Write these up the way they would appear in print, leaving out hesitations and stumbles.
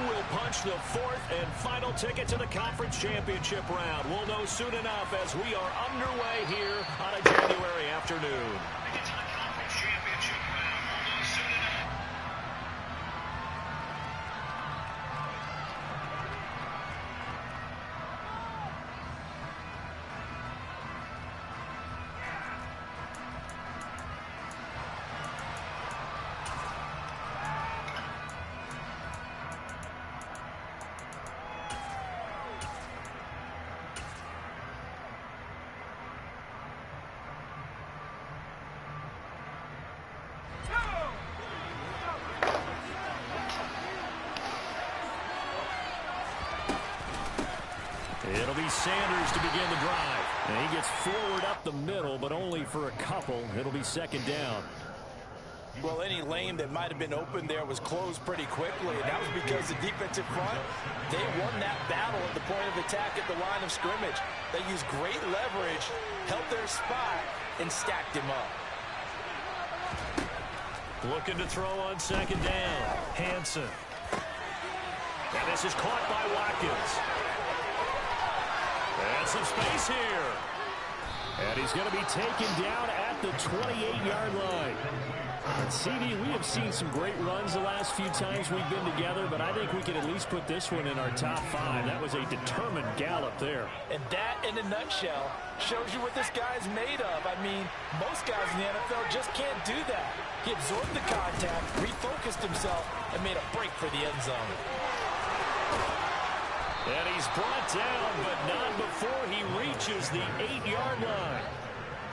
will punch the fourth and final ticket to the conference championship round. We'll know soon enough as we are underway here on a January afternoon. It'll be Sanders to begin the drive. And he gets forward up the middle, but only for a couple. It'll be second down. Well, any lane that might have been open there was closed pretty quickly, and that was because the defensive front, they won that battle at the point of attack at the line of scrimmage. They used great leverage, held their spot, and stacked him up. Looking to throw on second down. Hansen. And this is caught by Watkins. And some space here. And he's going to be taken down at the 28-yard line. And CD, we have seen some great runs the last few times we've been together, but I think we can at least put this one in our top 5. That was a determined gallop there. And that, in a nutshell, shows you what this guy's made of. I mean, most guys in the NFL just can't do that. He absorbed the contact, refocused himself, and made a break for the end zone. And he's brought down, but not before he reaches the 8-yard line.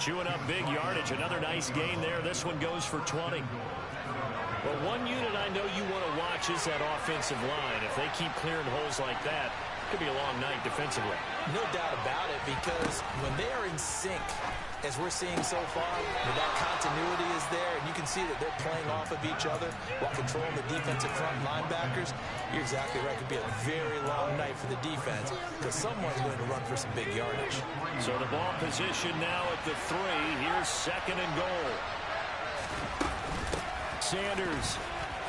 Chewing up big yardage. Another nice gain there. This one goes for 20. Well, one unit I know you want to watch is that offensive line. If they keep clearing holes like that, it could be a long night defensively. No doubt about it, because when they are in sync, as we're seeing so far, when that continuity is there, and you can see that they're playing off of each other while controlling the defensive front linebackers, you're exactly right. It could be a very long night for the defense because someone's going to run for some big yardage. So the ball position now at the 3. Here's second and goal. Sanders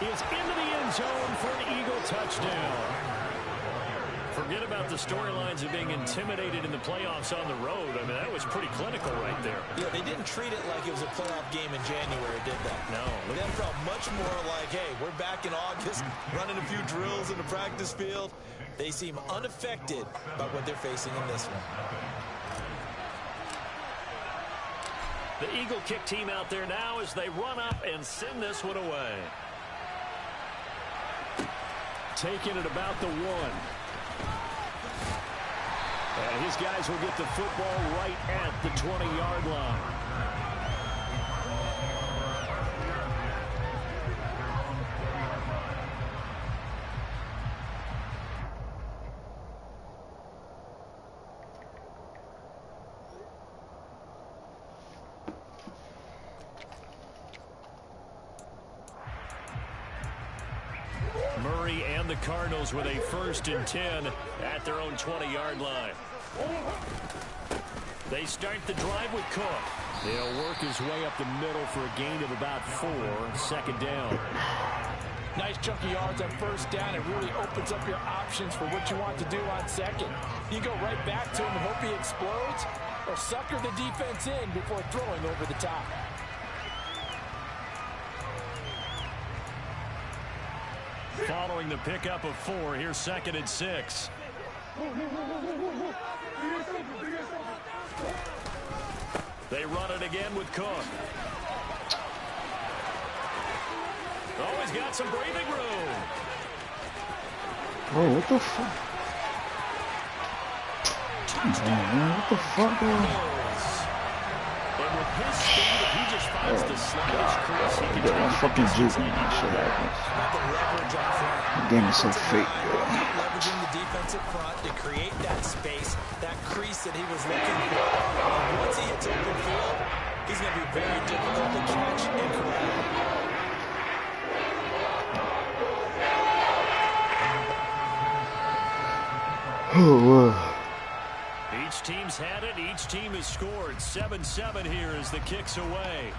is into the end zone for an Eagle touchdown. Forget about the storylines of being intimidated in the playoffs on the road. I mean, that was pretty clinical right there. Yeah, they didn't treat it like it was a playoff game in January, did they? No. That felt much more like, hey, we're back in August, running a few drills in the practice field. They seem unaffected by what they're facing in this one. The Eagle kick team out there now as they run up and send this one away. Taking it about the 1. And his guys will get the football right at the 20-yard line. Murray and the Cardinals with a 1st and 10 at their own 20-yard line. They start the drive with Cook. They'll work his way up the middle for a gain of about 4. Second down. Nice chunky yards on first down. It really opens up your options for what you want to do on second. You go right back to him and hope he explodes, or sucker the defense in before throwing over the top. Following the pickup of 4, here's 2nd and 6. They run it again with Cook. Oh, he's got some breathing room. Oh, what the fuck? What the fuck, bro? And with his speed, if he just finds the slightest crease, he can get my fucking juke when that shit happens. The game is so fake, bro. Leveraging the defensive front to create that space, that crease that he was looking for. And once he hits open field, he's going to be very difficult to catch and corral. Each team's had it. Each team has scored. 7-7 here as the kick's away.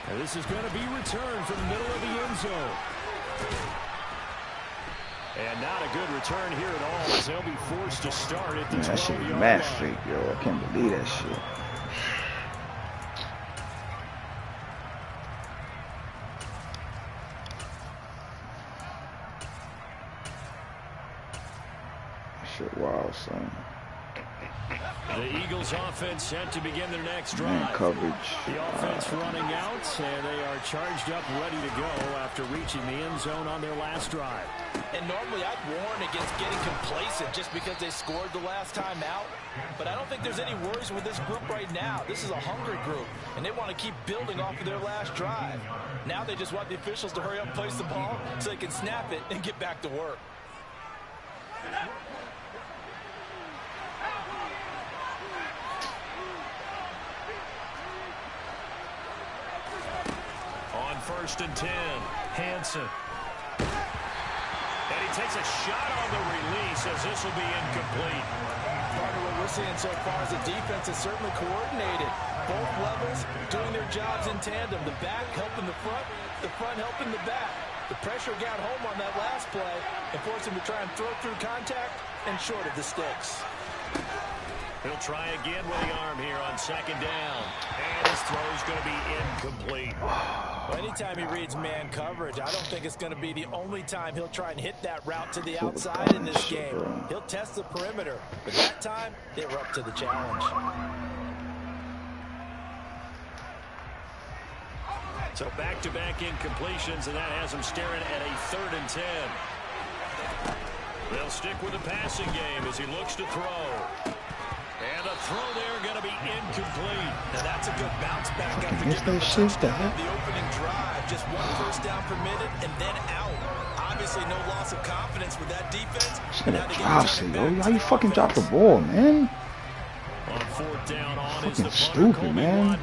And this is going to be returned from the middle of the end zone. And not a good return here at all, as they'll be forced to start at the 12-yard line. That shit mad fake, yo. I can't believe that shit. That shit wild, son. The Eagles offense set to begin their next drive. Man coverage. The offense running out, and they are charged up, ready to go after reaching the end zone on their last drive. And normally I'd warn against getting complacent just because they scored the last time out. But I don't think there's any worries with this group right now. This is a hungry group, and they want to keep building off of their last drive. Now they just want the officials to hurry up and place the ball so they can snap it and get back to work. On 1st and 10, Hansen. And he takes a shot on the release as this will be incomplete. Part of what we're seeing so far is the defense is certainly coordinated. Both levels doing their jobs in tandem. The back helping the front helping the back. The pressure got home on that last play and forced him to try and throw through contact and short of the sticks. He'll try again with the arm here on 2nd down. And his throw's going to be incomplete. Well, anytime he reads man coverage, I don't think it's going to be the only time he'll try and hit that route to the outside in this game. He'll test the perimeter, but that time they were up to the challenge. So back-to-back incompletions, and that has him staring at a 3rd and 10. They'll stick with the passing game as he looks to throw. And the throw there going to be incomplete. Now that's a good bounce back after getting the opening drive. Just 1 first down permitted and then out. Obviously no loss of confidence with that defense. How you fucking drop the ball, man? On 4th down on fucking stupid, man.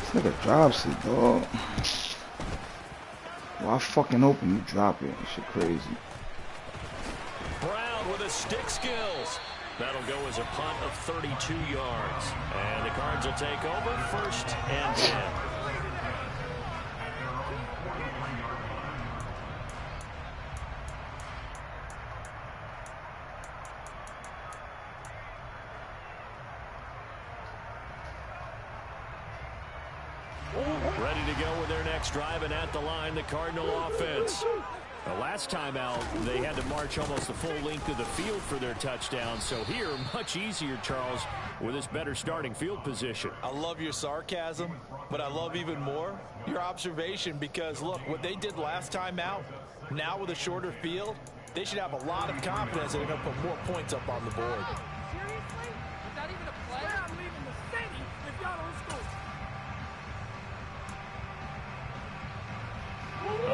It's like a drop seat, dog. Why fucking open you drop it? That shit crazy. Brown with his stick skills. That'll go as a punt of 32 yards. And the Cards will take over 1st and 10. Ready to go with their next drive, and at the line, the Cardinal offense. The last time out, they had to march almost the full length of the field for their touchdown. So here, much easier, Charles, with this better starting field position. I love your sarcasm, but I love even more your observation because, look, what they did last time out, now with a shorter field, they should have a lot of confidence that they're going to put more points up on the board. Seriously? Is that even a play? I'm leaving the city if y'all don't score.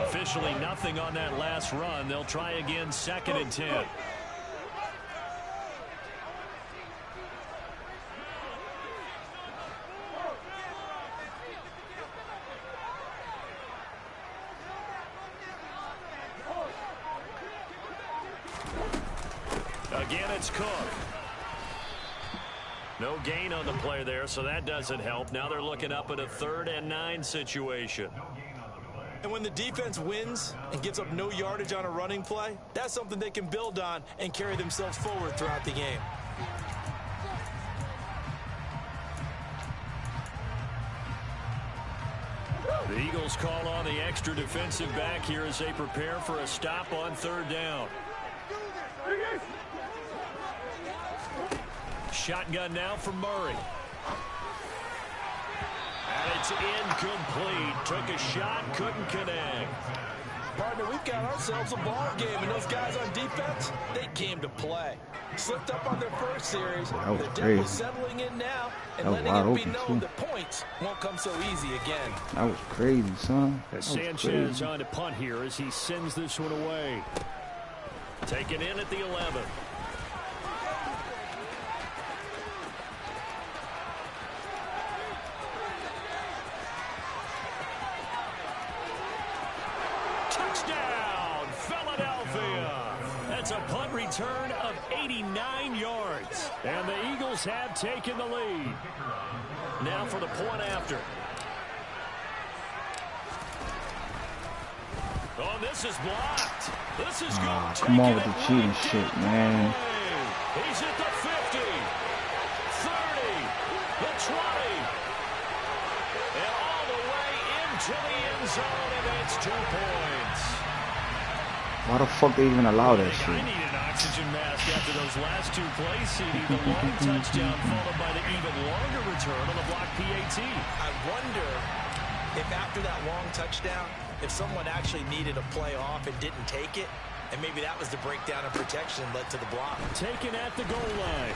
Officially nothing on that last run. They'll try again 2nd and 10. Again, it's Cook. No gain on the play there, so that doesn't help. Now they're looking up at a 3rd and 9 situation. And when the defense wins and gives up no yardage on a running play, that's something they can build on and carry themselves forward throughout the game. The Eagles call on the extra defensive back here as they prepare for a stop on 3rd down. Shotgun now for Murray. And it's incomplete. Took a shot, couldn't connect. Partner, we've got ourselves a ball game, and those guys on defense, they came to play. Slipped up on their first series. They're definitely settling in now and letting it be known that points won't come so easy again. That was crazy, son. Sanchez on to punt here as he sends this one away. Taken in at the 11. Touchdown, Philadelphia. That's a punt return of 89 yards. And the Eagles have taken the lead. Now for the point after. Oh, this is blocked. This is good. Come on with the cheating shit, man. He's at the 50, 30, the 20, and all the way into the end zone, and it's 2 points. Why the fuck they even allow that shit? I need an oxygen mask after those last 2 plays, CD. The long touchdown followed by the even longer return on the block PAT. I wonder if after that long touchdown, if someone actually needed a play off and didn't take it, and maybe that was the breakdown in protection led to the block. Taken at the goal line.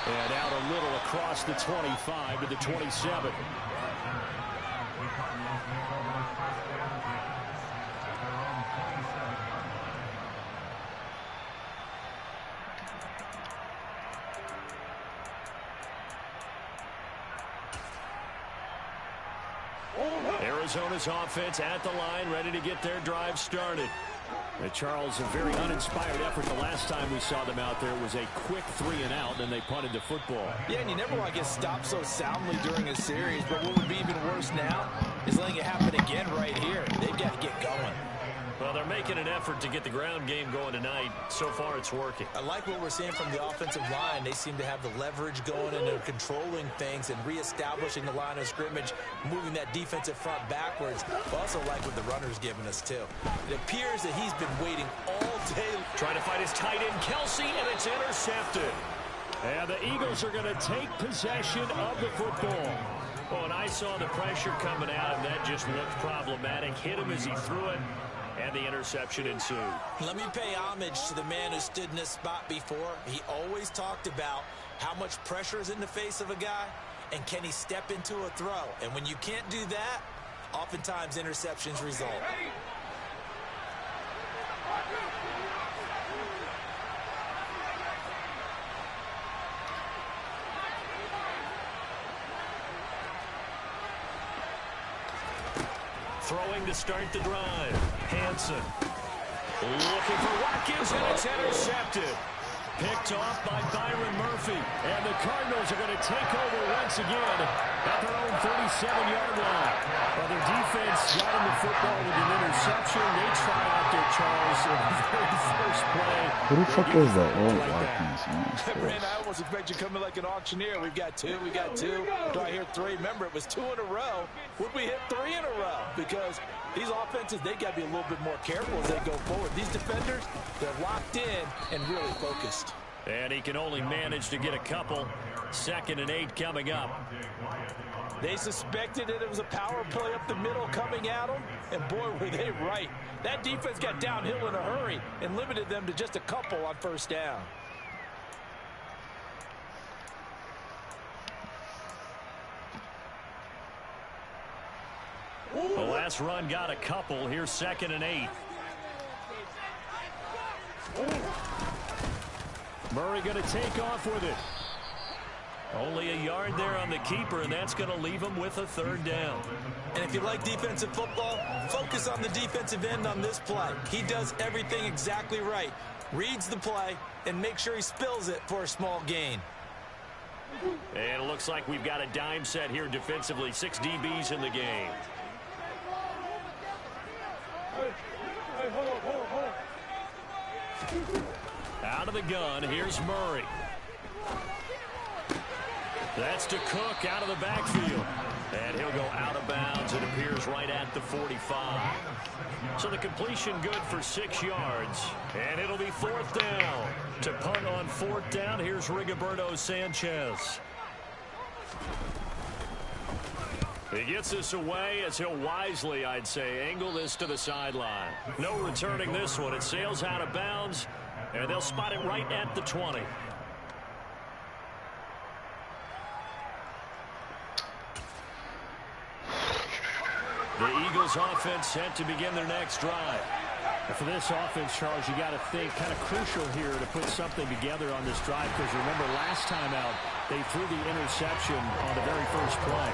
And out a little across the 25 to the 27. Arizona's offense at the line, ready to get their drive started. And Charles, a very uninspired effort the last time we saw them out there. It was a quick 3-and-out, and they punted the football. Yeah, and you never want to get stopped so soundly during a series, but what would be even worse now is letting it happen again right here. They've got to get going. Well, they're making an effort to get the ground game going tonight. So far, it's working. I like what we're seeing from the offensive line. They seem to have the leverage going, and they're controlling things and reestablishing the line of scrimmage, moving that defensive front backwards. I also like what the runner's giving us, too. It appears that he's been waiting all day. Trying to find his tight end, Kelsey, and it's intercepted. And the Eagles are going to take possession of the football. Oh, and I saw the pressure coming out, and that just looked problematic. Hit him as he threw it. And the interception ensued. Let me pay homage to the man who stood in this spot before. He always talked about how much pressure is in the face of a guy, and can he step into a throw. And when you can't do that, oftentimes interceptions result. Throwing to start the drive. Hansen looking for Watkins, and it's intercepted. Picked off by Byron Murphy. And the Cardinals are going to take over once again at their own 37-yard line. Well, their defense got them the football with an interception. They try out their Charles in the very first play. Who the fuck is that? Oh, Watkins, man. Brandon, I almost expect you coming like an auctioneer. We've got two. Do I hear three? Remember, it was 2 in a row. Would we hit 3 in a row? Because these offenses, they got to be a little bit more careful as they go forward. These defenders, they're locked in and really focused. And he can only manage to get a couple. 2nd and 8 coming up. They suspected that it was a power play up the middle coming at them, and boy, were they right. That defense got downhill in a hurry and limited them to just a couple on first down. The last run got a couple. Here's 2nd and 8. Murray going to take off with it. Only a yard there on the keeper, and that's going to leave him with a 3rd down. And if you like defensive football, focus on the defensive end on this play. He does everything exactly right. Reads the play and make sure he spills it for a small gain. And it looks like we've got a dime set here defensively. 6 DBs in the game. Out of the gun, here's Murray. That's to Cook out of the backfield. And he'll go out of bounds. It appears right at the 45. So the completion good for 6 yards. And it'll be 4th down. To punt on 4th down, here's Rigoberto Sanchez. He gets this away as he'll wisely, I'd say, angle this to the sideline. No returning this one. It sails out of bounds, and they'll spot it right at the 20. The Eagles offense set to begin their next drive. For this offense, Charles, you got to think kind of crucial here to put something together on this drive, because remember last time out they threw the interception on the very first play.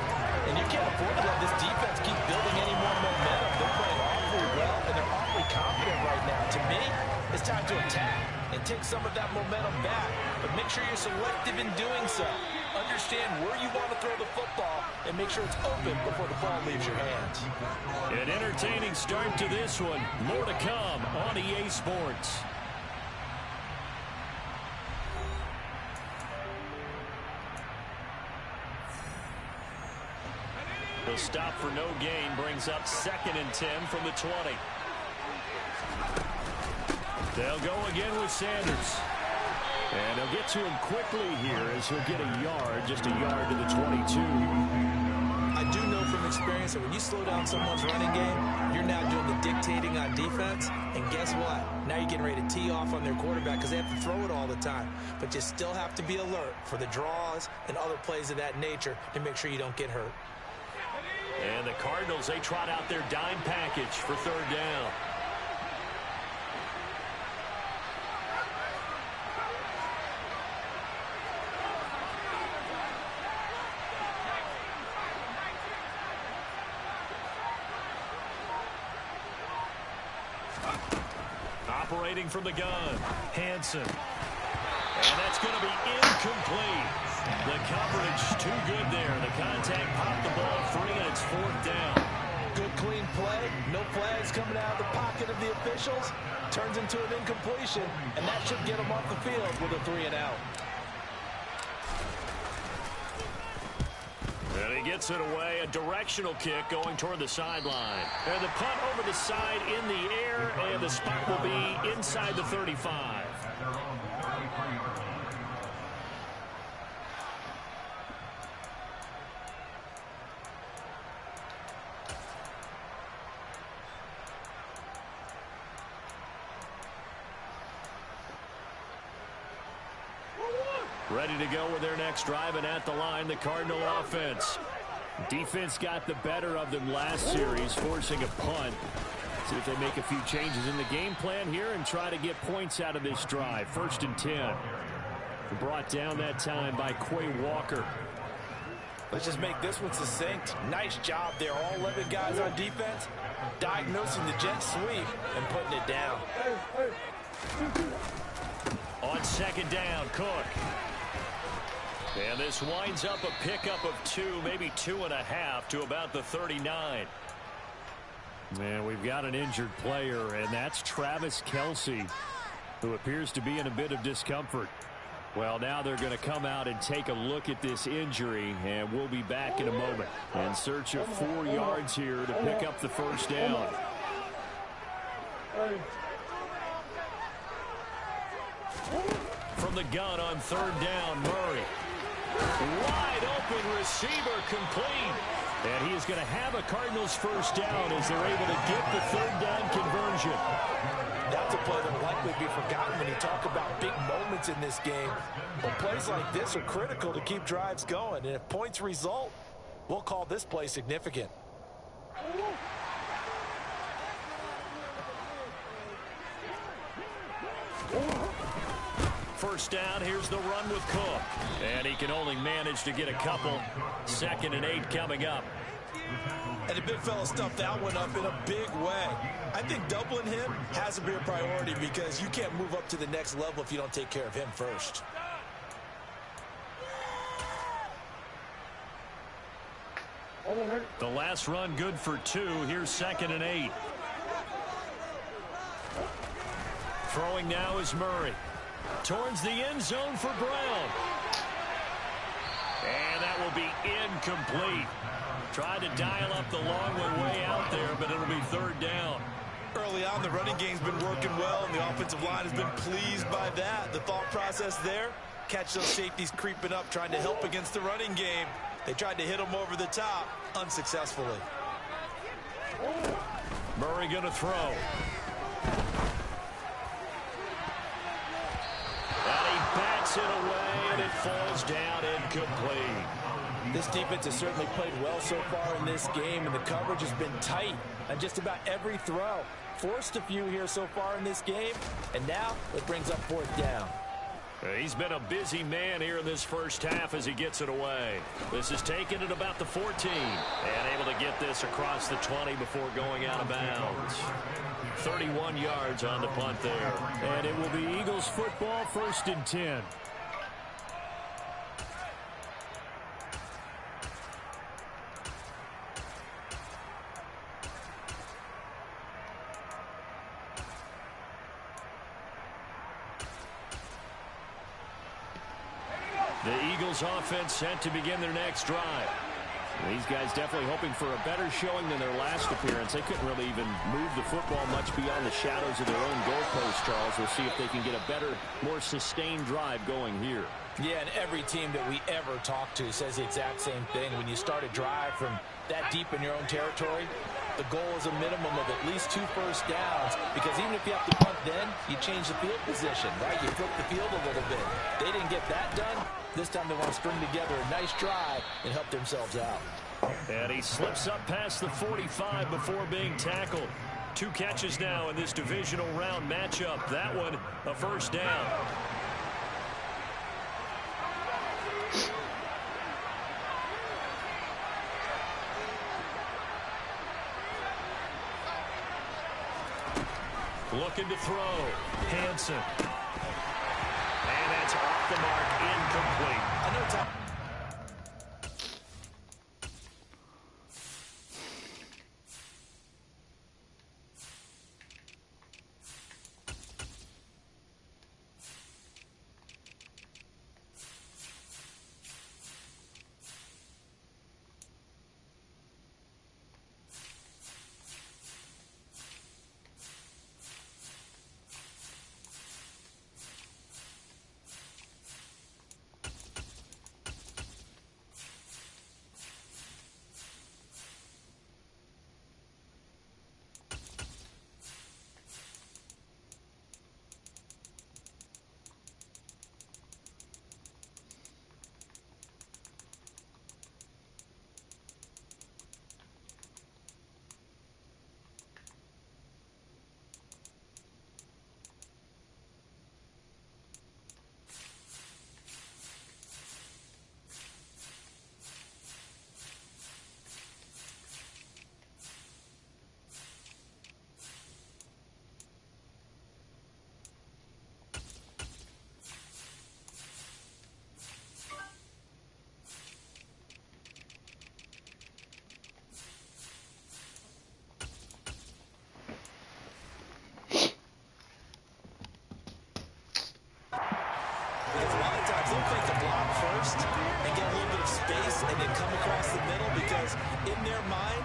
And you can't afford to let this defense keep building any more momentum. They're playing awfully well, and they're awfully confident right now. To me, it's time to attack and take some of that momentum back, but make sure you're selective in doing so. understand where you want to throw the football and make sure it's open before the ball leaves your hands. An entertaining start to this one. More to come on EA Sports. The stop for no gain brings up 2nd and 10 from the 20. They'll go again with Sanders. And they'll get to him quickly here as he'll get a yard, just a yard to the 22. I do know from experience that when you slow down someone's running game, you're now doing the dictating on defense. And guess what? Now you're getting ready to tee off on their quarterback because they have to throw it all the time. But you still have to be alert for the draws and other plays of that nature to make sure you don't get hurt. And the Cardinals, they trot out their dime package for 3rd down. Operating from the gun, Hansen. And that's going to be incomplete. The coverage too good there. The contact popped the ball free, and it's 4th down. Good, clean play. No flags coming out of the pocket of the officials. Turns into an incompletion, and that should get them off the field with a 3 and out. And he gets it away. A directional kick going toward the sideline. And the punt over the side in the air, and the spot will be inside the 35. Ready to go with their next drive, and at the line, the Cardinal offense. Defense got the better of them last series, forcing a punt. See if they make a few changes in the game plan here and try to get points out of this drive. 1st and 10. Brought down that time by Quay Walker. Let's just make this one succinct. Nice job there. All 11 guys on defense diagnosing the jet sweep and putting it down. On 2nd down, Cook. And this winds up a pickup of 2, maybe 2.5 to about the 39. Man, we've got an injured player, and that's Travis Kelce, who appears to be in a bit of discomfort. Well, now they're going to come out and take a look at this injury, and we'll be back in a moment. In search of 4 yards here to pick up the 1st down. From the gun on 3rd down, Murray. Wide open receiver, complete. And he is going to have a Cardinals 1st down as they're able to get the 3rd down conversion. That's a play that will likely be forgotten when you talk about big moments in this game. But plays like this are critical to keep drives going. And if points result, we'll call this play significant. 1st down, here's the run with Cook. And he can only manage to get a couple. 2nd and 8 coming up. And the big fella stuffed that one up in a big way. I think doubling him has to be a priority because you can't move up to the next level if you don't take care of him first. The last run good for 2. Here's 2nd and 8. Throwing now is Murray. Towards the end zone for Brown. And that will be incomplete. Tried to dial up the long one way out there, but it'll be 3rd down. Early on, the running game's been working well, and the offensive line has been pleased by that. The thought process there, catch those safeties creeping up, trying to help against the running game. They tried to hit them over the top, unsuccessfully. Murray going to throw. And he bats it away, and it falls down incomplete. This defense has certainly played well so far in this game, and the coverage has been tight on just about every throw. Forced a few here so far in this game, and now it brings up 4th down. He's been a busy man here in this 1st half as he gets it away. This is taken at about the 14. And able to get this across the 20 before going out of bounds. 31 yards on the punt there. And it will be Eagles football, 1st and 10. Eagles offense set to begin their next drive. These guys definitely hoping for a better showing than their last appearance. They couldn't really even move the football much beyond the shadows of their own goalpost, Charles. We'll see if they can get a better, more sustained drive going here. Yeah, and every team that we ever talk to says the exact same thing. When you start a drive from that deep in your own territory, the goal is a minimum of at least 2 first downs, because even if you have to punt then, you change the field position, right? You flip the field a little bit. They didn't get that done. This time they want to string together a nice drive and help themselves out. And he slips up past the 45 before being tackled. 2 catches now in this divisional round matchup. That one, a first down. Looking to throw. Hansen. And that's off the mark, incomplete. I know time. And then come across the middle, because in their mind,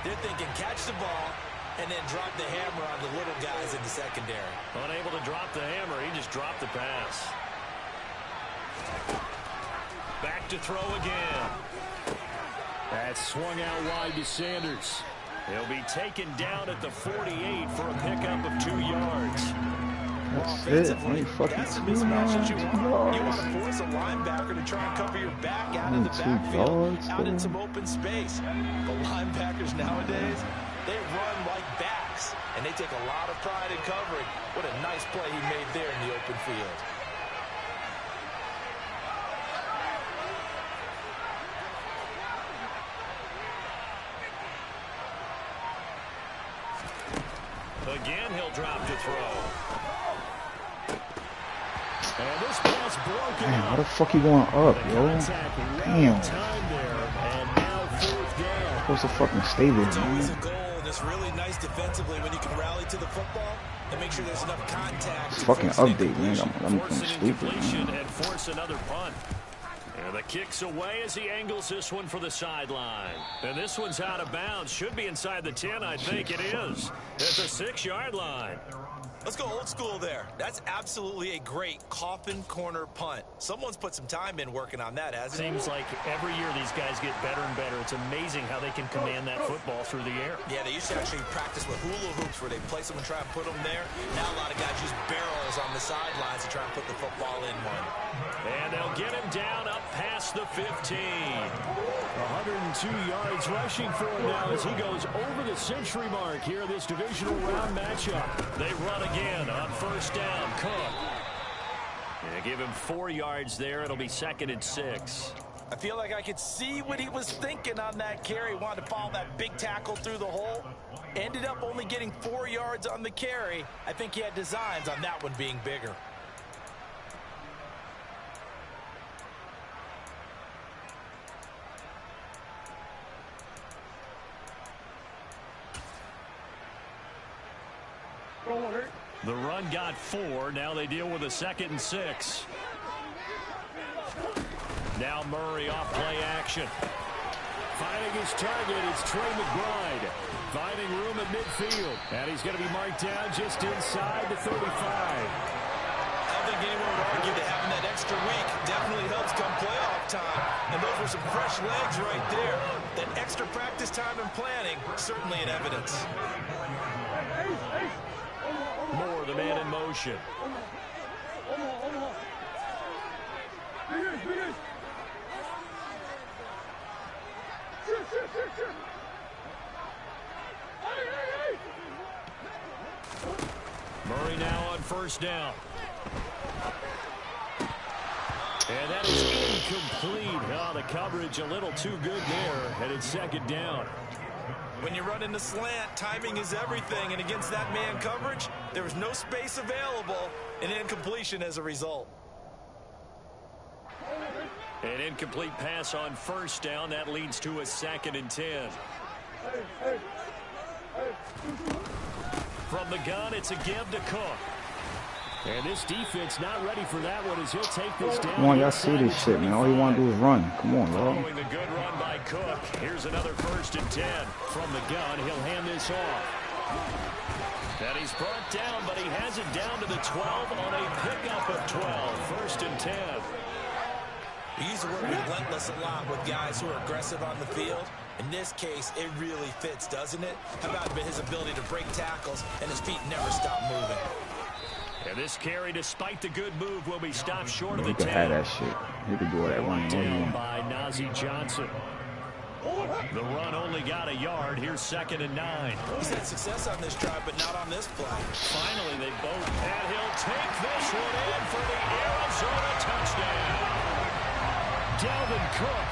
they're thinking catch the ball and then drop the hammer on the little guys in the secondary. Unable to drop the hammer, he just dropped the pass. Back to throw again. That swung out wide to Sanders. He'll be taken down at the 48 for a pickup of 2 yards. That's it. Only fucking That's the 2 mismatch that yards. you want. You want to force a linebacker to try and cover your back out of the backfield, out in some open space. But linebackers nowadays, they run like backs, and they take a lot of pride in covering. What a nice play he made there in the open field. Again, he'll drop to throw. And this pass broken. Man, how the fuck you going up, yo? Damn. Supposed to fucking stay there, It's always man. a goal, and it's really nice defensively when you can rally to the football and make sure there's enough contact. This fucking update, man. I'm Force an stupid, incompletion man. and force another punt. And the kick's away as he angles this one for the sideline. And this one's out of bounds. Should be inside the 10, I think it is. At the 6-yard line. Let's go old school there. That's absolutely a great coffin corner punt. Someone's put some time in working on that, hasn't it? Seems like every year these guys get better and better. It's amazing how they can command that football through the air. Yeah, they used to actually practice with hula hoops where they place them and try and put them there. Now a lot of guys use barrels on the sidelines to try and put the football in one. And they'll get him down up past the 15. 102 yards rushing for him now as he goes over the century mark here in this divisional round matchup. They run again on first down. Cook. And give him 4 yards there. It'll be 2nd and 6. I feel like I could see what he was thinking on that carry. Wanted to follow that big tackle through the hole. Ended up only getting 4 yards on the carry. I think he had designs on that one being bigger. The run got 4. Now they deal with a 2nd and 6. Now Murray off play action. Finding his target, it's Trey McBride. Finding room at midfield. And he's going to be marked down just inside the 35. I don't think anyone would argue that having that extra week definitely helps come playoff time. And those were some fresh legs right there. That extra practice time and planning, certainly in evidence. Moore, the man in motion. Murray now on first down. And that is incomplete. Oh, the coverage a little too good there, and it's second down. When you run in the slant, timing is everything, and against that man coverage, there was no space available, and incompletion as a result. An incomplete pass on first down. That leads to a 2nd and 10. From the gun, it's a give to Cook. And this defense not ready for that one as he'll take this down. Come on, y'all see this shit, man. All you want to do is run. Come on, y'all. Following the good run by Cook. Here's another 1st and 10. From the gun, he'll hand this off. And he's brought down, but he has it down to the 12 on a pickup of 12. 1st and 10. We use the word relentless a lot with guys who are aggressive on the field. In this case, it really fits, doesn't it? How about his ability to break tackles and his feet never stop moving? And this carry, despite the good move, will be stopped short of the 10. You can have that shit. You can do all that running. Down by Nazeeh Johnson. The run only got a yard. Here's 2nd and 9. He's had success on this drive, but not on this play. Finally, they both. And he'll take this one in for the Arizona touchdown. Dalvin Cook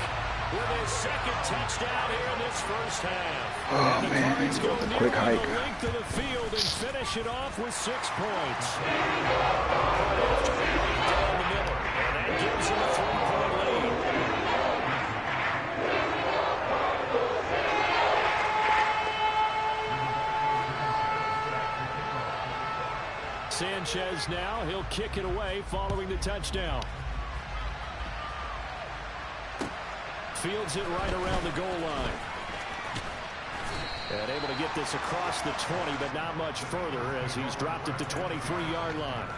with his 2nd touchdown here in this first half. Oh, man, he's got the quick hike. The length of the field and finish it off with 6 points. After down the middle, and that gives him a 3-point lead. Sanchez now, he'll kick it away following the touchdown. Fields it right around the goal line. And able to get this across the 20, but not much further as he's dropped at the 23-yard line.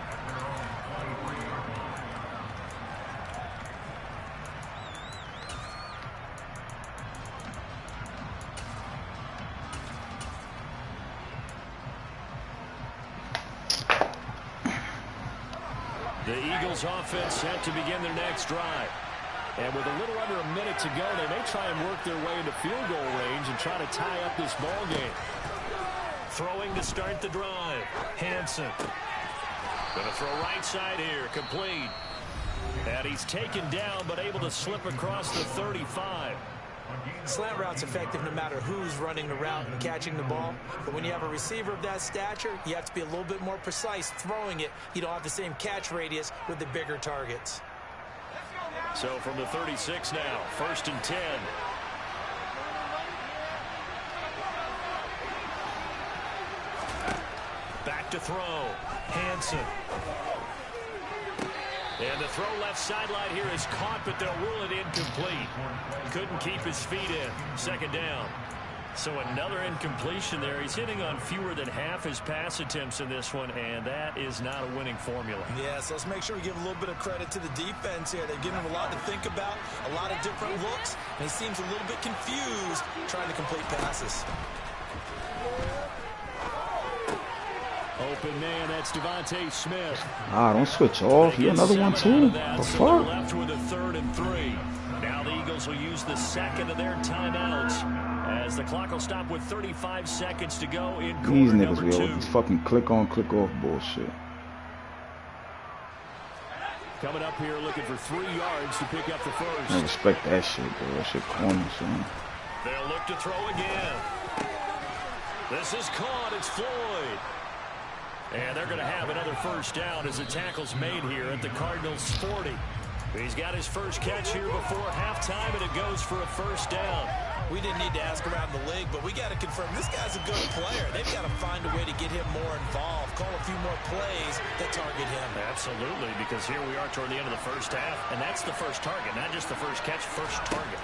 The Eagles offense set to begin their next drive. And with a little under a minute to go, they may try and work their way into field goal range and try to tie up this ball game. Throwing to start the drive. Hanson. Going to throw right side here. Complete. And he's taken down, but able to slip across the 35. Slant route's effective no matter who's running the route and catching the ball. But when you have a receiver of that stature, you have to be a little bit more precise throwing it. You don't have the same catch radius with the bigger targets. So from the 36 now, 1st and 10. Back to throw. Hanson. And the throw left sideline here is caught, but they'll rule it incomplete. Couldn't keep his feet in. 2nd down. So another incompletion there. He's hitting on fewer than half his pass attempts in this one, and that is not a winning formula. Yeah, so let's make sure we give a little bit of credit to the defense here. They've given him a lot to think about, a lot of different looks, and he seems a little bit confused trying to complete passes. Open man, that's Devontae Smith. Ah, don't switch off. You another one too? The fuck? Left with a 3rd and 3. Now the Eagles will use the 2nd of their timeouts as the clock will stop with 35 seconds to go in quarter These number niggas 2. with this fucking click on, click off bullshit. Coming up here looking for 3 yards to pick up the first. I respect that shit, bro. That shit corny, son. They'll look to throw again. This is caught. It's Floyd. And they're going to have another 1st down as the tackle's made here at the Cardinals 40. He's got his first catch here before halftime, and it goes for a 1st down. We didn't need to ask around the league, but we got to confirm this guy's a good player. They've got to find a way to get him more involved, call a few more plays that target him. Absolutely, because here we are toward the end of the first half, and that's the first target, not just the first catch, first target.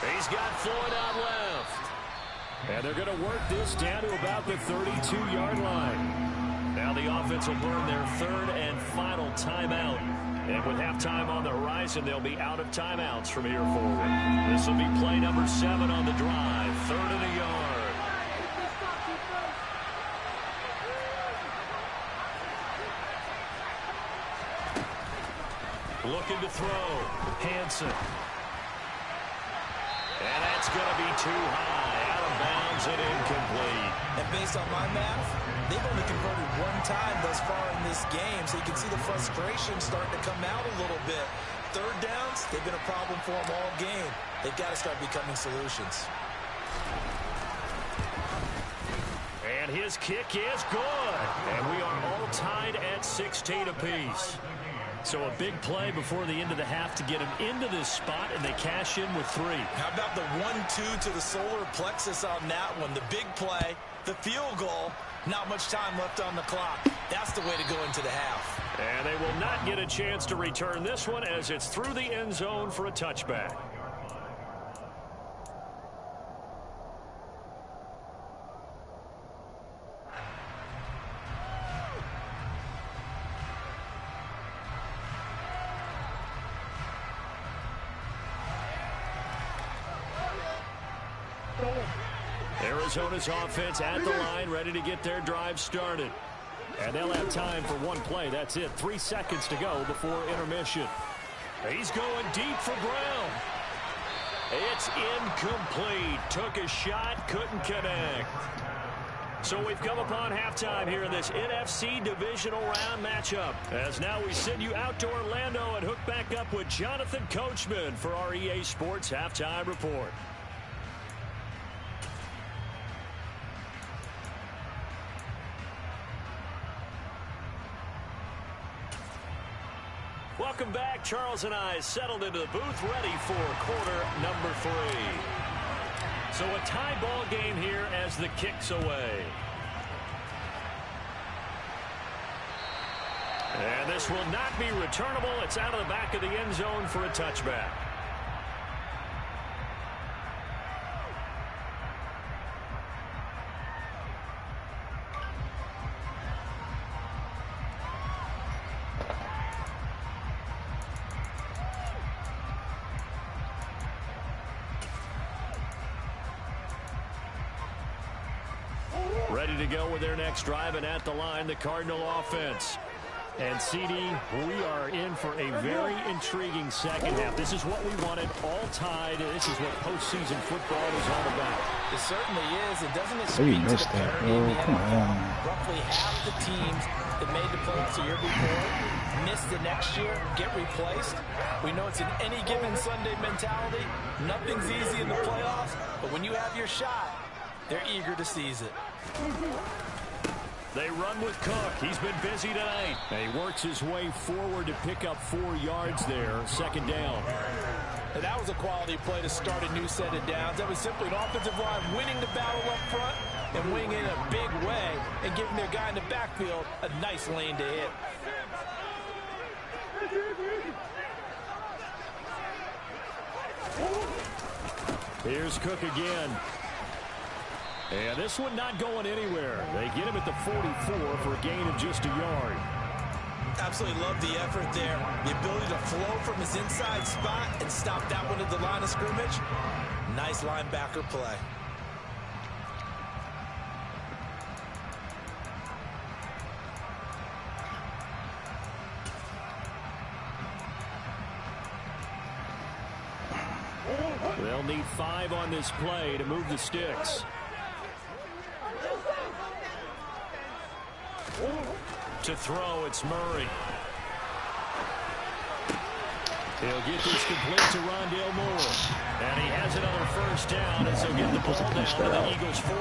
He's got Floyd out left. And they're going to work this down to about the 32-yard line. Now the offense will burn their third and final timeout. And with halftime on the horizon, they'll be out of timeouts from here forward. This will be play number 7 on the drive. 3rd and a yard. Looking to throw. Hansen. And that's going to be too high. Out of bounds and incomplete. And based on my math, they've only converted one time thus far in this game, so you can see the frustration starting to come out a little bit. Third downs, they've been a problem for them all game. They've got to start becoming solutions. And his kick is good. And we are all tied at 16 apiece. So a big play before the end of the half to get him into this spot, and they cash in with 3. How about the 1-2 to the solar plexus on that one? The big play, the field goal, not much time left on the clock. That's the way to go into the half. And they will not get a chance to return this one as it's through the end zone for a touchback. Arizona's offense at the line, ready to get their drive started. And they'll have time for one play. That's it. 3 seconds to go before intermission. He's going deep for Brown. It's incomplete. Took a shot, couldn't connect. So we've come upon halftime here in this NFC Divisional Round matchup. As now we send you out to Orlando and hook back up with Jonathan Coachman for our EA Sports Halftime Report. Welcome back. Charles and I settled into the booth, ready for quarter number 3. So a tie ball game here as the kick's away. And this will not be returnable. It's out of the back of the end zone for a touchback. Ready to go with their next drive, and at the line, the Cardinal offense. And CD, we are in for a very intriguing second half. This is what we wanted, all tied. This is what postseason football is all about. It certainly is. It doesn't speak to the parity in the NFL. Roughly half the teams that made the playoffs the year before miss the next year, get replaced. We know it's an any given Sunday mentality. Nothing's easy in the playoffs, but when you have your shot, they're eager to seize it. They run with Cook. He's been busy tonight. And he works his way forward to pick up 4 yards there. Second down. And that was a quality play to start a new set of downs. That was simply an offensive line winning the battle up front and winning in a big way and giving their guy in the backfield a nice lane to hit. Here's Cook again. And this one not going anywhere. They get him at the 44 for a gain of just a yard. Absolutely love the effort there. The ability to flow from his inside spot and stop that one at the line of scrimmage. Nice linebacker play. They'll need 5 on this play to move the sticks. To throw, it's Murray. He'll get this complete to Rondale Moore. And he has another first down as he'll get the ball down to the Eagles' 43.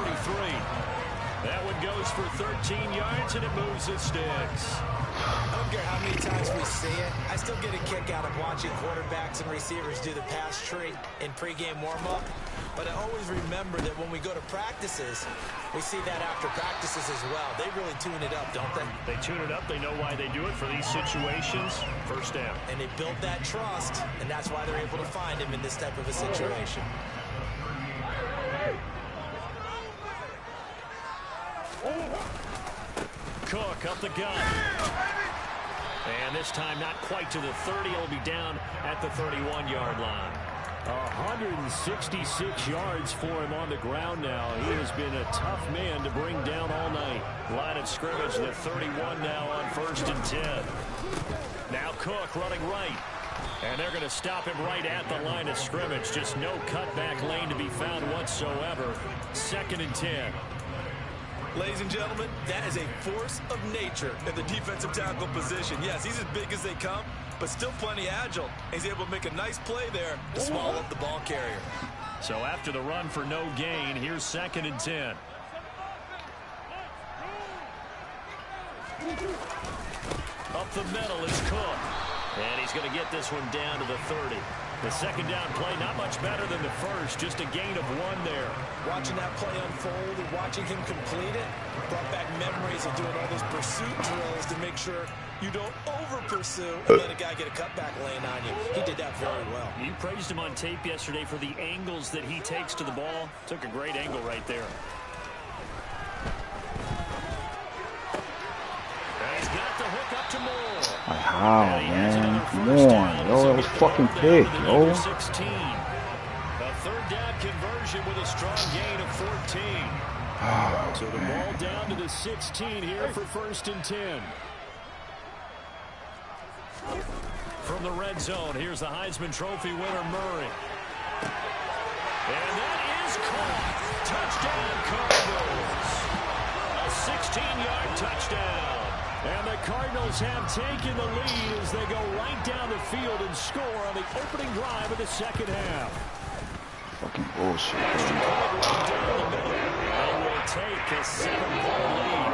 That one goes for 13 yards, and it moves the sticks. I don't care how many times we see it. I still get a kick out of watching quarterbacks and receivers do the pass tree in pregame warm-up. But I always remember that when we go to practices, we see that after practices as well. They really tune it up, don't they? They tune it up. They know why they do it for these situations. First down. And they build that trust, and that's why they're able to find him in this type of a situation. Cook up the gut. And this time not quite to the 30. It'll be down at the 31-yard line. 166 yards for him on the ground now. He has been a tough man to bring down all night. Line of scrimmage, the 31 now on 1st and 10. Now Cook running right. And they're going to stop him right at the line of scrimmage. Just no cutback lane to be found whatsoever. 2nd and 10. Ladies and gentlemen, that is a force of nature in the defensive tackle position. Yes, he's as big as they come, but still plenty agile. He's able to make a nice play there to swallow up the ball carrier. So after the run for no gain, here's 2nd and 10. Up the middle is Cook. And he's going to get this one down to the 30. The second down play, not much better than the first, just a gain of 1 there. Watching that play unfold and watching him complete it brought back memories of doing all those pursuit drills to make sure you don't over-pursue and let a guy get a cutback lane on you. He did that very well. You praised him on tape yesterday for the angles that he takes to the ball. Took a great angle right there. And he's got the hook up to Moore. How, man? Come on, yo, that was fucking big, yo. 16. A 3rd down conversion with a strong gain of 14. Oh, so the ball down to the 16 here for 1st and 10. From the red zone, here's the Heisman Trophy winner, Murray. And that is caught. Touchdown, Cardinals. A 16-yard touchdown. And the Cardinals have taken the lead as they go right down the field and score on the opening drive of the 2nd half. fucking bullshit, bro. And will take a 7-point lead.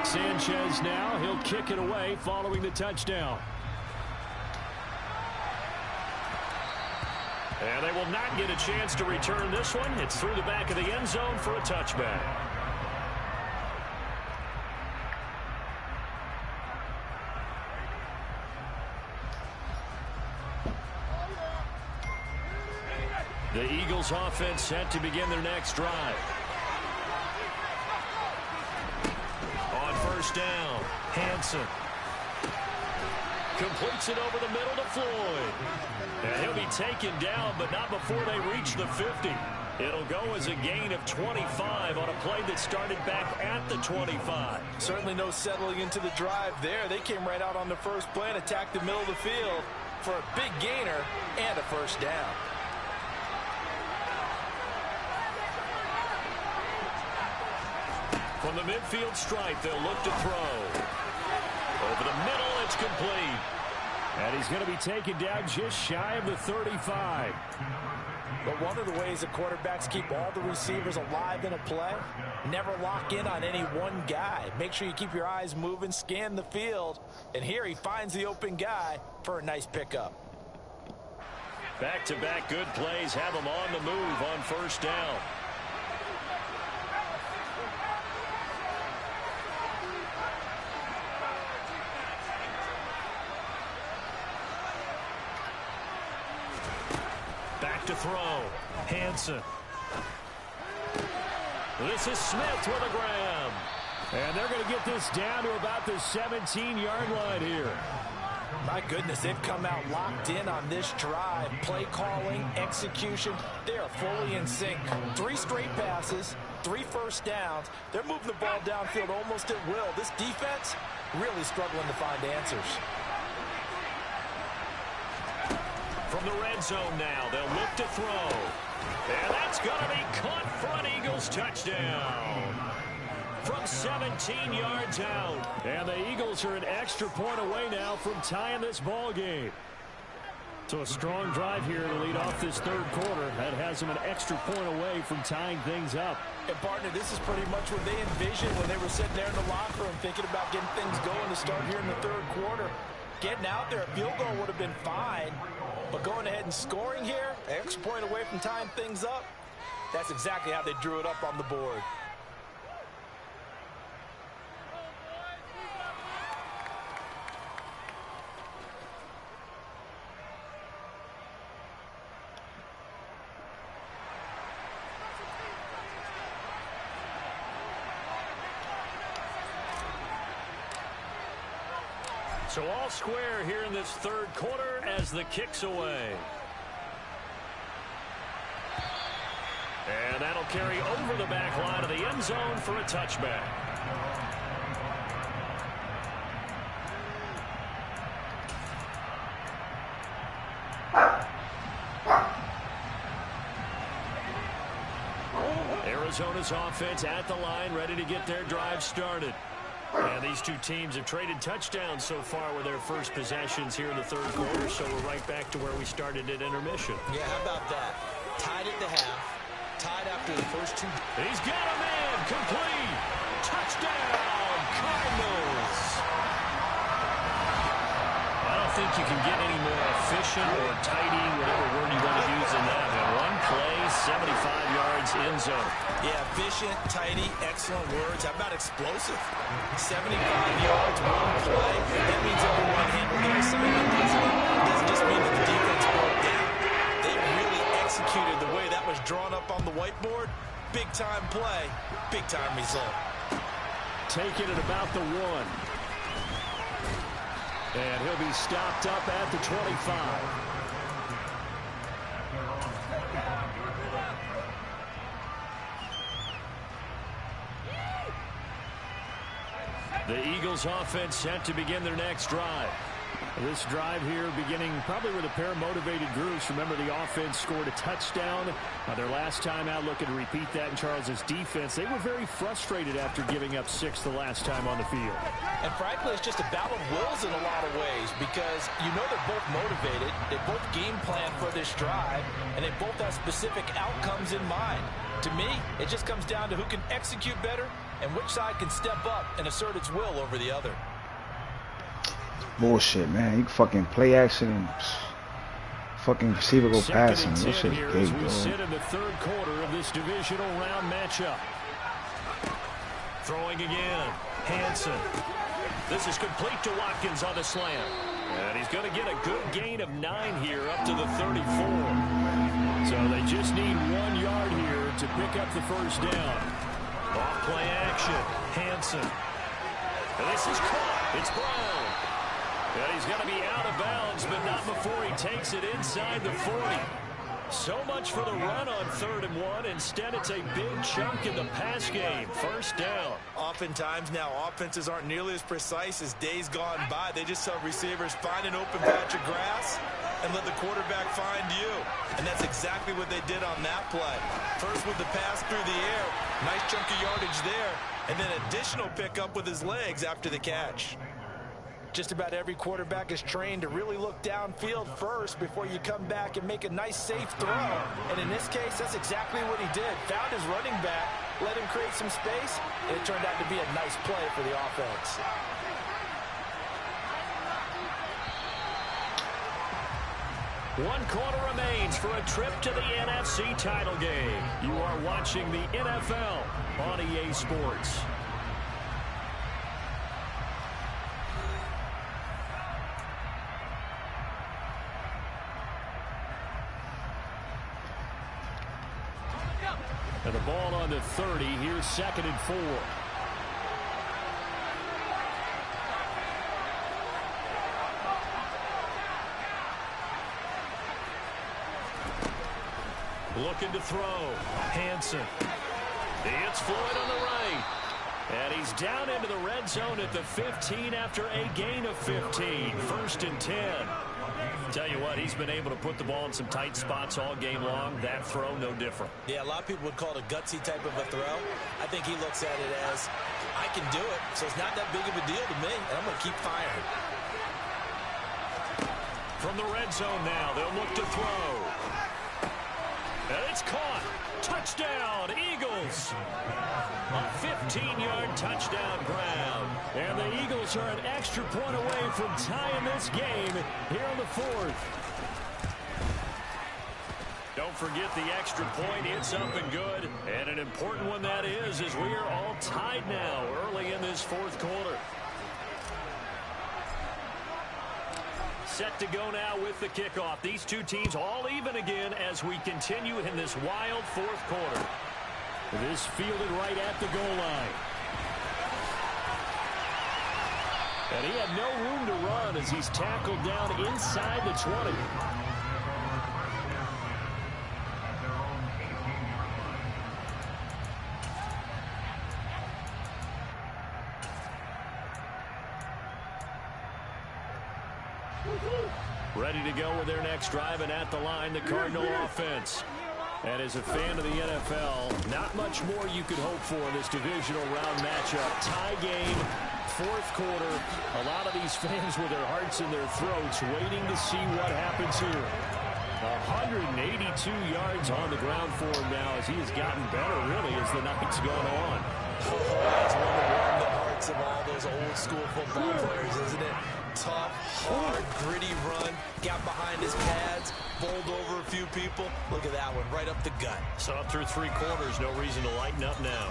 Sanchez now, he'll kick it away following the touchdown. And they will not get a chance to return this one. It's through the back of the end zone for a touchback. The Eagles offense set to begin their next drive. On 1st down, Hanson completes it over the middle to Floyd. And he'll be taken down, but not before they reach the 50. It'll go as a gain of 25 on a play that started back at the 25. Certainly no settling into the drive there. They came right out on the first play and attacked the middle of the field for a big gainer and a 1st down. From the midfield stripe, they'll look to throw. Over the middle, it's complete. And he's going to be taken down just shy of the 35. But one of the ways that quarterbacks keep all the receivers alive in a play, never lock in on any one guy. Make sure you keep your eyes moving, scan the field. And here he finds the open guy for a nice pickup. Back-to-back good plays have them on the move on 1st down. To throw. Hanson. This is Smith with a grab. And they're going to get this down to about the 17-yard line here. My goodness, they've come out locked in on this drive. Play calling, execution, they are fully in sync. 3 straight passes, 3 first downs. They're moving the ball downfield almost at will. This defense really struggling to find answers. From the red zone now, they'll look to throw. And that's going to be caught for an Eagles touchdown. from 17 yards out. And the Eagles are an extra point away now from tying this ball game. So a strong drive here to lead off this third quarter. That has them an extra point away from tying things up. And, partner, this is pretty much what they envisioned when they were sitting there in the locker room thinking about getting things going to start here in the third quarter. Getting out there, a field goal would have been fine. But going ahead and scoring here, an extra point away from tying things up, that's exactly how they drew it up on the board. So all square here in this third quarter as the kick's away. And that'll carry over the back line of the end zone for a touchback. Arizona's offense at the line, ready to get their drive started. And these two teams have traded touchdowns so far with their first possessions here in the third quarter, so we're right back to where we started at intermission. Yeah, how about that? Tied at the half, tied after the first two. He's got a man, complete. Touchdown, Cardinals. I don't think you can get any more efficient or tidy, whatever word you want to use in that. One play, 75 yards in zone. Yeah, efficient, tidy, excellent words. How about explosive? 75 yards, one play. That means everyone handled their assignment, doesn't it? It doesn't just mean that the defense broke down. They really executed the way that was drawn up on the whiteboard. Big-time play, big-time result. Taking it about the 1. And he'll be stopped up at the 25. The Eagles offense set to begin their next drive. This drive here beginning probably with a pair of motivated groups. Remember, the offense scored a touchdown. Their last time out, looking to repeat that in Charles's defense. They were very frustrated after giving up 6 the last time on the field. And frankly, it's just a battle of wills in a lot of ways because you know they're both motivated. They both game plan for this drive, and they both have specific outcomes in mind. To me, it just comes down to who can execute better and which side can step up and assert its will over the other. Bullshit, man. You fucking play action and fucking receiver go passing. That shit's here gay, as we bro. sit in the third quarter of this divisional round matchup. Throwing again. Hansen. This is complete to Watkins on the slant. And he's going to get a good gain of 9 here up to the 34. So they just need 1 yard here to pick up the first down. Off play action. Hansen. And this is caught. It's Brown. And he's going to be out of bounds, but not before he takes it inside the 40. So much for the run on 3rd and 1. Instead, it's a big chunk in the pass game. First down. Oftentimes now, offenses aren't nearly as precise as days gone by. They just have receivers find an open patch of grass and let the quarterback find you. And that's exactly what they did on that play. First with the pass through the air. Nice chunk of yardage there. And then additional pickup with his legs after the catch. Just about every quarterback is trained to really look downfield first before you come back and make a nice, safe throw. And in this case, that's exactly what he did. Found his running back, let him create some space, and it turned out to be a nice play for the offense. One quarter remains for a trip to the NFC title game. You are watching the NFL on EA Sports. And the ball on the 30. Here's 2nd and 4. Looking to throw. Hansen. It's Floyd on the right. And he's down into the red zone at the 15 after a gain of 15. 1st and 10. Tell you what, he's been able to put the ball in some tight spots all game long. That throw, no different. Yeah, a lot of people would call it a gutsy type of a throw. I think he looks at it as I can do it, so it's not that big of a deal to me, and I'm going to keep firing. From the red zone now, they'll look to throw. And it's caught. Touchdown, Eagles. A 15-yard touchdown grab. And the Eagles are an extra point away from tying this game here in the fourth. Don't forget the extra point. It's up and good. And an important one that is, as we are all tied now early in this fourth quarter. Set to go now with the kickoff. These two teams all even again as we continue in this wild fourth quarter. This fielded right at the goal line. And he had no room to run as he's tackled down inside the 20. Ready to go with their next drive, and at the line, the Cardinal offense. And as a fan of the NFL, not much more you could hope for in this divisional round matchup. Tie game, fourth quarter. A lot of these fans with their hearts in their throats waiting to see what happens here. 182 yards on the ground for him now as he has gotten better, really, as the night's gone on. Oh, that's one to warm the hearts of all those old school football players, isn't it? Tough, hard, gritty run. Got behind his pads, bowled over a few people. Look at that one, right up the gut. So up through three quarters, no reason to lighten up now.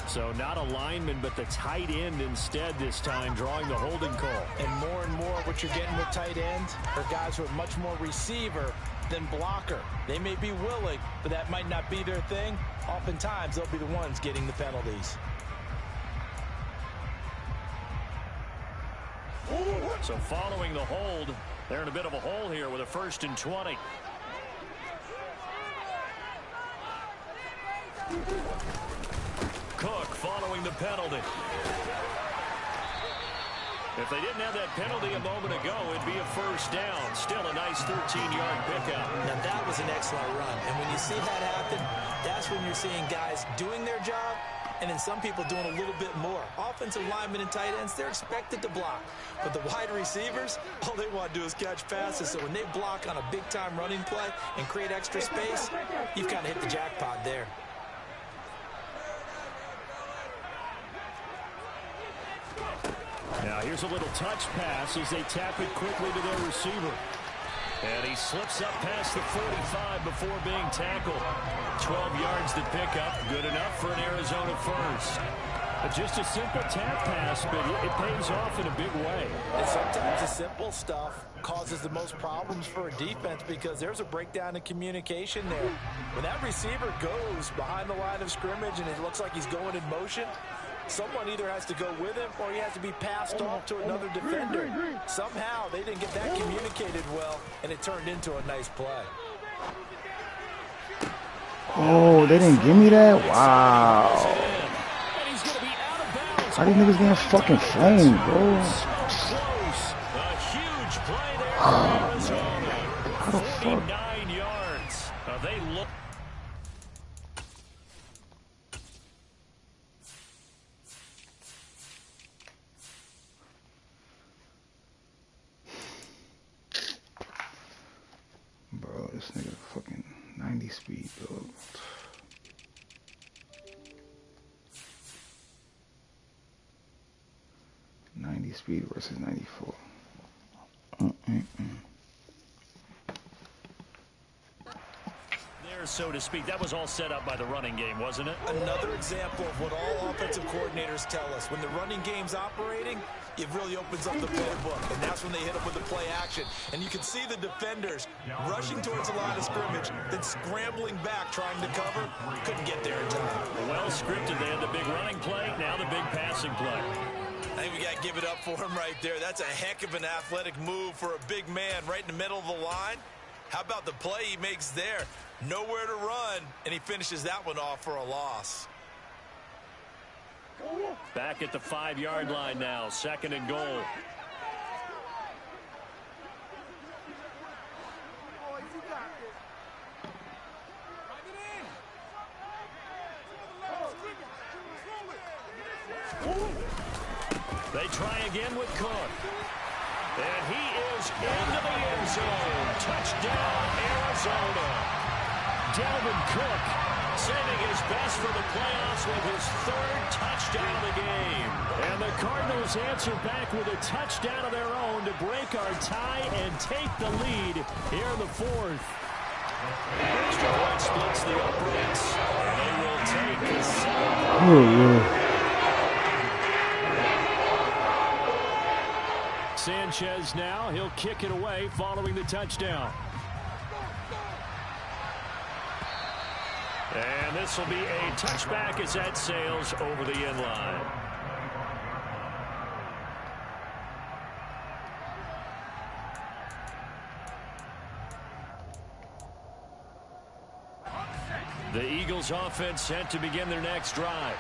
So not a lineman, but the tight end instead this time, drawing the holding call. And more what you're getting with tight ends are guys who are much more receiver than blocker. They may be willing, but that might not be their thing. Oftentimes, they'll be the ones getting the penalties. So following the hold, they're in a bit of a hole here with a 1st and 20. Cook following the penalty. If they didn't have that penalty a moment ago, it'd be a first down. Still a nice 13-yard pickup. Now, that was an excellent run. And when you see that happen, that's when you're seeing guys doing their job and then some people doing a little bit more. Offensive linemen and tight ends, they're expected to block. But the wide receivers, all they want to do is catch passes. So when they block on a big-time running play and create extra space, you've kind of hit the jackpot there. Now here's a little touch pass as they tap it quickly to their receiver. And he slips up past the 45 before being tackled. 12 yards to pick up. Good enough for an Arizona first. Just a simple tap pass, but it pays off in a big way. And sometimes the simple stuff causes the most problems for a defense because there's a breakdown in communication there. When that receiver goes behind the line of scrimmage and it looks like he's going in motion, someone either has to go with him or he has to be passed off to another defender. Somehow they didn't get that communicated well, and it turned into a nice play. Oh, they didn't give me that? Wow. How these niggas getting fucking flamed, bro? A huge play there for Arizona. How the fuck? 49 yards. They look. Bro, this nigga fucking 90 speed, bro. Speed versus 94. There, so to speak, that was all set up by the running game, wasn't it? Another example of what all offensive coordinators tell us. When the running game's operating, it really opens up the playbook, and that's when they hit up with the play action. And you can see the defenders rushing towards the line of scrimmage, then scrambling back, trying to cover. Couldn't get there in time. Well scripted. They had the big running play, now the big passing play. I think we got to give it up for him right there. That's a heck of an athletic move for a big man right in the middle of the line. How about the play he makes there? Nowhere to run, and he finishes that one off for a loss. Back at the 5-yard line now, 2nd and goal. They try again with Cook. And he is into the end zone. Touchdown, Arizona. Dalvin Cook saving his best for the playoffs with his 3rd touchdown of the game. And the Cardinals answer back with a touchdown of their own to break our tie and take the lead here in the 4th. Extra point splits the uprights. They will take the 7th. Sanchez now, he'll kick it away following the touchdown. And this will be a touchback as that sails over the end line. The Eagles offense set to begin their next drive.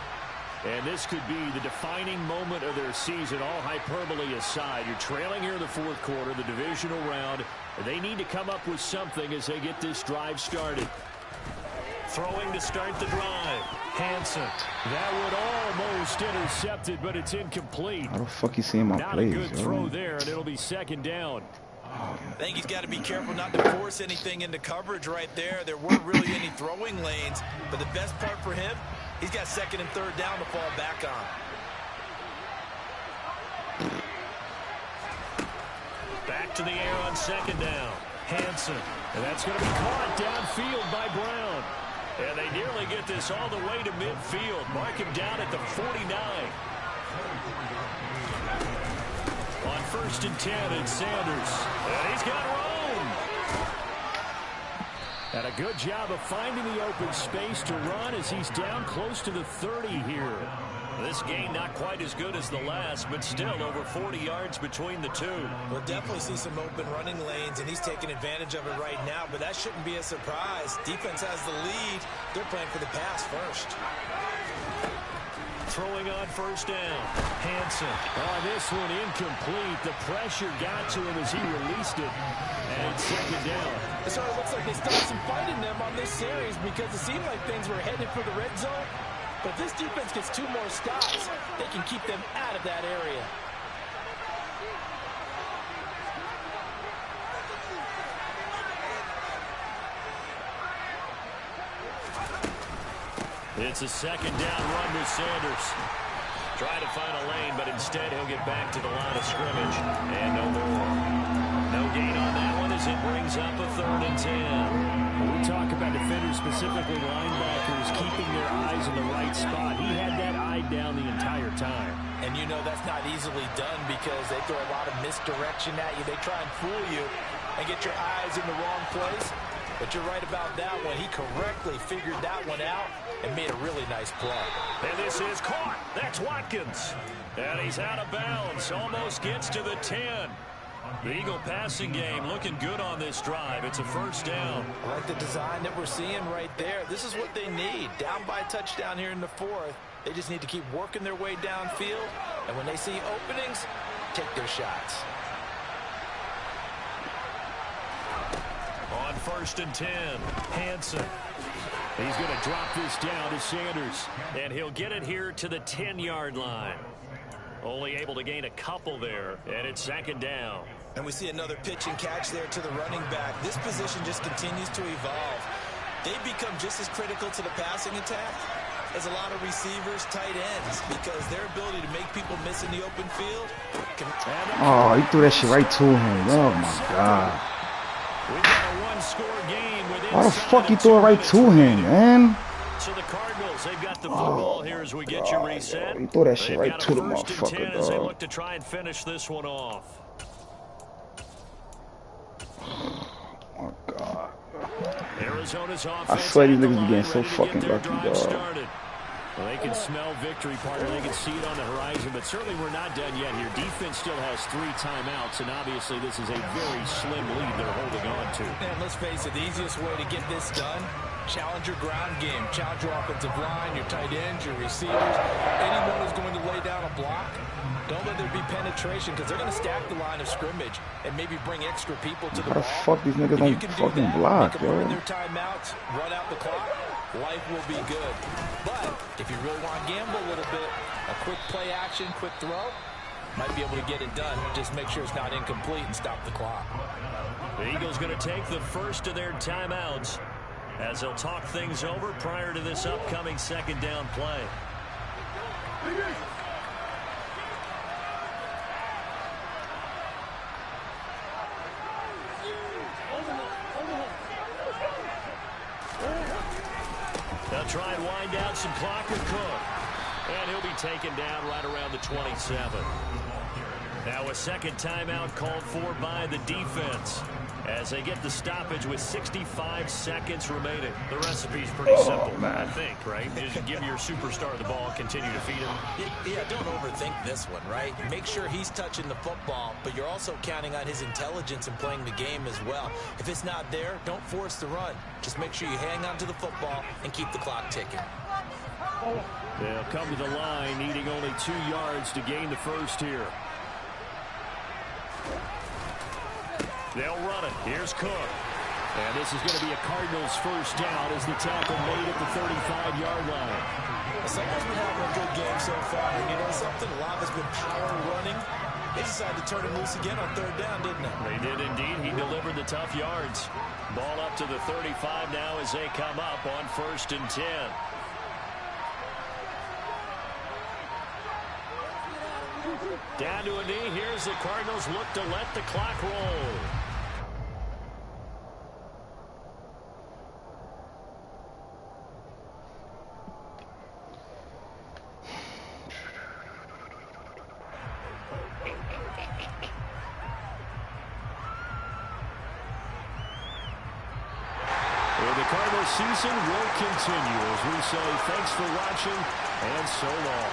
And this could be the defining moment of their season, all hyperbole aside. You're trailing here in the 4th quarter, the divisional round. They need to come up with something as they get this drive started. Throwing to start the drive. Hansen. That would almost intercept it, but it's incomplete. How the fuck you seeing my plays? Not a good throw there, and it'll be 2nd down. I think he's got to be careful not to force anything into coverage right there. There weren't really any throwing lanes, but the best part for him, he's got 2nd and 3rd down to fall back on. Back to the air on 2nd down. Hansen. And that's going to be caught downfield by Brown. And they nearly get this all the way to midfield. Mark him down at the 49. On 1st and 10, it's Sanders. And he's got room. And a good job of finding the open space to run as he's down close to the 30 here. This game not quite as good as the last, but still over 40 yards between the two. We'll definitely see some open running lanes, and he's taking advantage of it right now, but that shouldn't be a surprise. Defense has the lead. They're playing for the pass first. Throwing on 1st down. Hansen. Oh, this one incomplete. The pressure got to him as he released it. And it's 2nd down. It sort of looks like they started some fight in them on this series because it seemed like things were headed for the red zone. But if this defense gets 2 more stops, they can keep them out of that area. It's a 2nd down run with Sanders. Trying to find a lane, but instead he'll get back to the line of scrimmage. And no more. No gain on that one as it brings up a 3rd and 10. When we talk about defenders, specifically linebackers, keeping their eyes in the right spot. He had that eye down the entire time. And you know that's not easily done because they throw a lot of misdirection at you. They try and fool you and get your eyes in the wrong place. But you're right about that one. He correctly figured that one out and made a really nice play. And this is caught. That's Watkins. And he's out of bounds. Almost gets to the 10. The Eagle passing game looking good on this drive. It's a 1st down. I like the design that we're seeing right there. This is what they need. Down by a touchdown here in the 4th. They just need to keep working their way downfield. And when they see openings, take their shots. On 1st and 10, Hansen. He's going to drop this down to Sanders. And he'll get it here to the 10-yard line. Only able to gain a couple there, and it's 2nd down. And we see another pitch and catch there to the running back. This position just continues to evolve. They become just as critical to the passing attack as a lot of receivers, tight ends, because their ability to make people miss in the open field. Oh, he threw that shit right to him. Oh, my God. We've got a 1-score game with Why the fuck he threw it right to him, man? So the Cardinals, they've got the football here as we get you reset. He threw that shit They've right got to the 1st and 10 motherfucker, as they dog. look to try and finish this one off. Oh, God. Arizona's offense. I swear these at the niggas be line, getting so ready to fucking get their lucky, drive dog. started. Well, they can smell victory, partner. They can see it on the horizon, but certainly we're not done yet here. Defense still has 3 timeouts, and obviously this is a very slim lead they're holding on to. And let's face it, the easiest way to get this done, challenge your ground game. Challenge your offensive line, your tight ends, your receivers. Anyone who's going to lay down a block, don't let there be penetration because they're going to stack the line of scrimmage and maybe bring extra people to the How the ball. fuck these niggas If you don't can do fucking that, block, make them earn yo? their timeouts, run out the clock, life will be good. But if you really want to gamble a little bit, A quick play action, quick throw. Might be able to get it done. Just make sure it's not incomplete and stop the clock. The Eagles going to take the first of their timeouts as they'll talk things over prior to this upcoming second down play. They'll try and wind down some clock with Cook. And he'll be taken down right around the 27. Now a second timeout called for by the defense as they get the stoppage with 65 seconds remaining. The recipe's pretty simple, I think, right? Just give your superstar the ball, continue to feed him. Yeah, don't overthink this one, right? Make sure he's touching the football, but you're also counting on his intelligence in playing the game as well. If it's not there, don't force the run. Just make sure you hang on to the football and keep the clock ticking. They'll come to the line, needing only 2 yards to gain the first here. They'll run it. Here's Cook. And this is going to be a Cardinals first down as the tackle made at the 35-yard line. Someone's been having a good game so far. And you know something? A lot has been power running. They decided to turn him loose again on third down, didn't they? They did indeed. He delivered the tough yards. Ball up to the 35 now as they come up on 1st and 10. Down to a knee. Here's the Cardinals look to let the clock roll. Well, the Cardinals season will continue as we say thanks for watching and so long.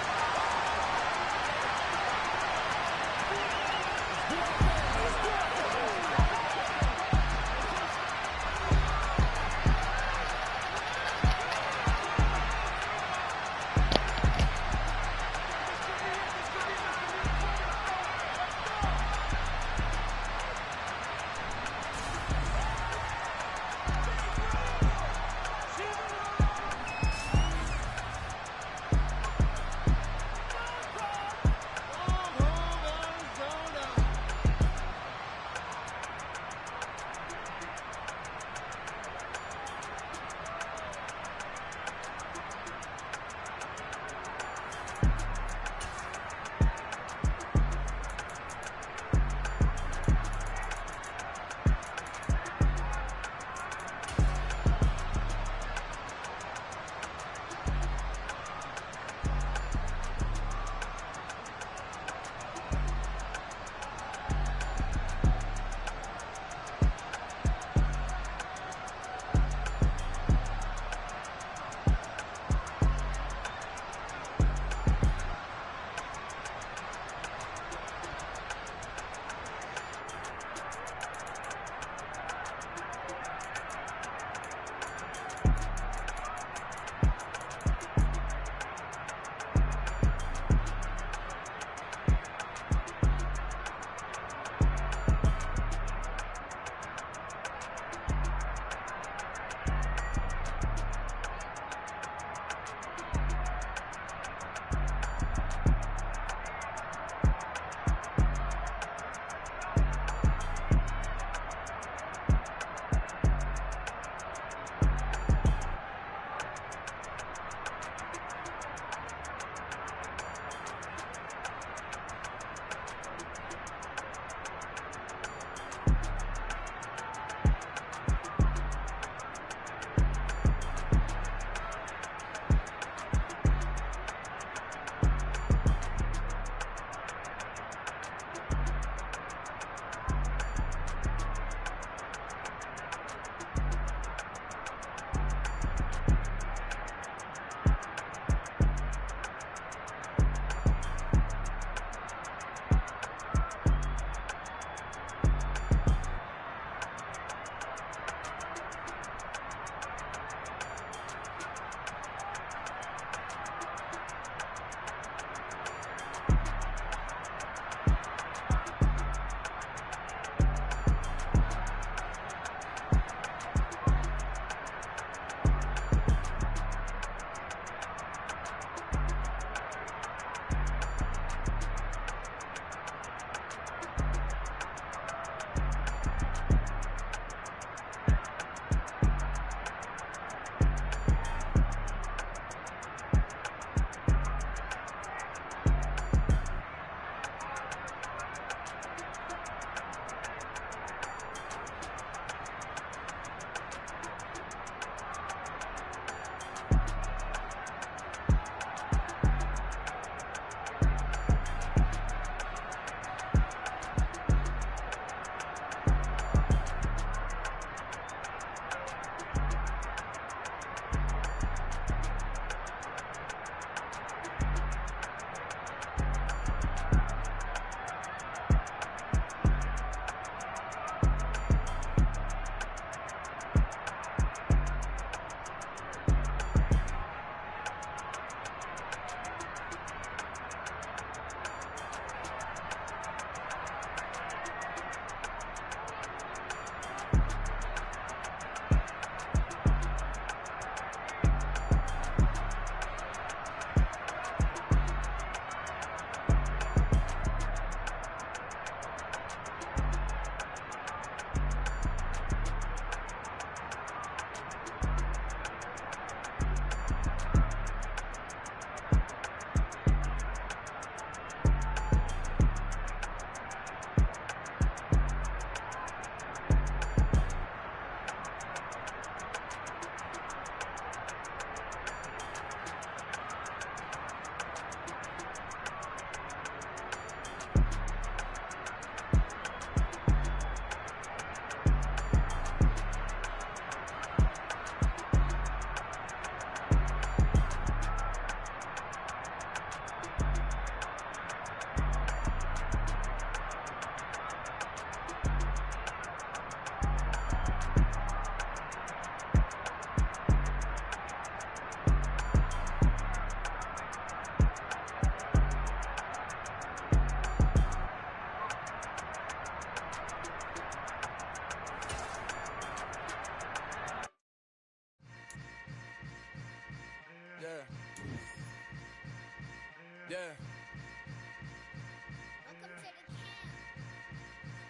Yeah.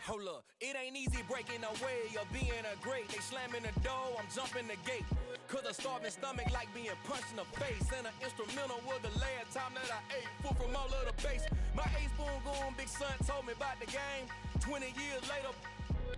Hold up, it ain't easy breaking away or being a great. They slamming the door, I'm jumping the gate. Cause a starving stomach like being punched in the face. And an instrumental was the last time that I ate food from all of the base. My ace boom goon big son told me about the game. 20 years later,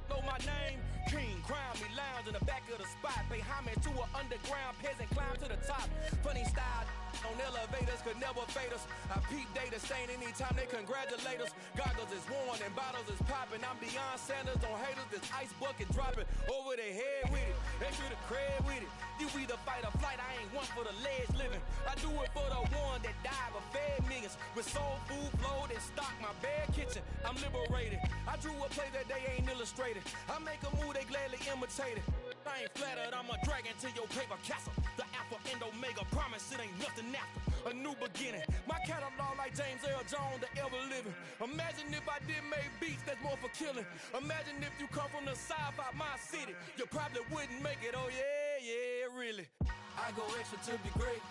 know my name. King, crown me, lounge in the back of the spot. Pay homage to an underground peasant, climb to the top. Funny style on elevators could never fade us. I peep data stain anytime they congratulate us. Goggles is worn and bottles is popping. I'm Deion Sanders, don't haters, this ice bucket dropping over their head with it. Extra the cred with it. You either fight or flight, I ain't one for the ledge living. I do it for the one that died but fed millions. With soul food flowed and stock my bad kitchen. I'm liberated. I drew a play that they ain't illustrated. I make a move they gladly imitate it. I ain't flattered, I'm a dragon to your paper castle. The alpha and omega, promise it ain't nothing after. A new beginning. My catalog like James Earl Jones, the ever living. Imagine if I did make beats that's more for killing. Imagine if you come from the south out my city. You probably wouldn't make it, oh yeah, really. I go extra to be great.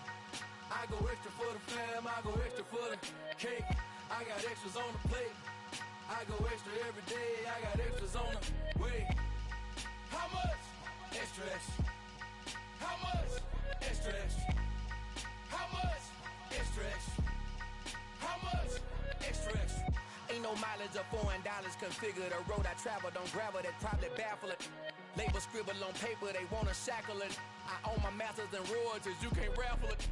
I go extra for the fam, I go extra for the cake. I got extras on the plate. I go extra every day, I got extras on the way. How much? Extra, extra. How much? Extra, extra. How much? Extra, extra. How much? Extra, extra. Ain't no mileage or $4 configure the road I travel. Don't gravel that probably baffle it. Label scribble on paper, they wanna shackle it. I own my masters and royalties, you can't raffle it.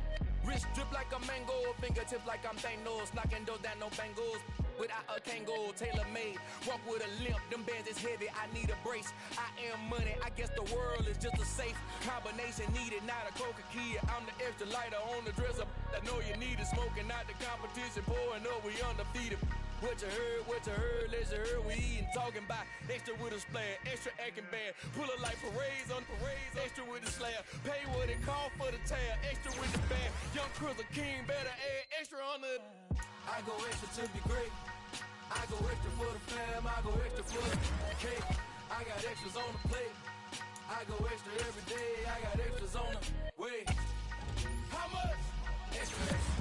Wrist drip like a mango, fingertips like I'm Thanos. Knocking doors down, no bangles. Without a Kango, tailor-made. Walk with a limp, them bands is heavy, I need a brace. I am money, I guess the world is just a safe combination needed, not a coca key. I'm the extra lighter on the dresser. I know you need it, smoking out the competition, pouring up, we undefeated. What you heard, let's hear we eatin', talking about extra with a splash, extra acting bad. Pull it like parades on parades, extra with the slab. Pay what it cost for the tab, extra with the band. Young Chris, a king, better add extra on the. I go extra to be great. I go extra for the fam, I go extra for the cake. I got extras on the plate. I go extra every day, I got extras on the way. How much? Extra, extra.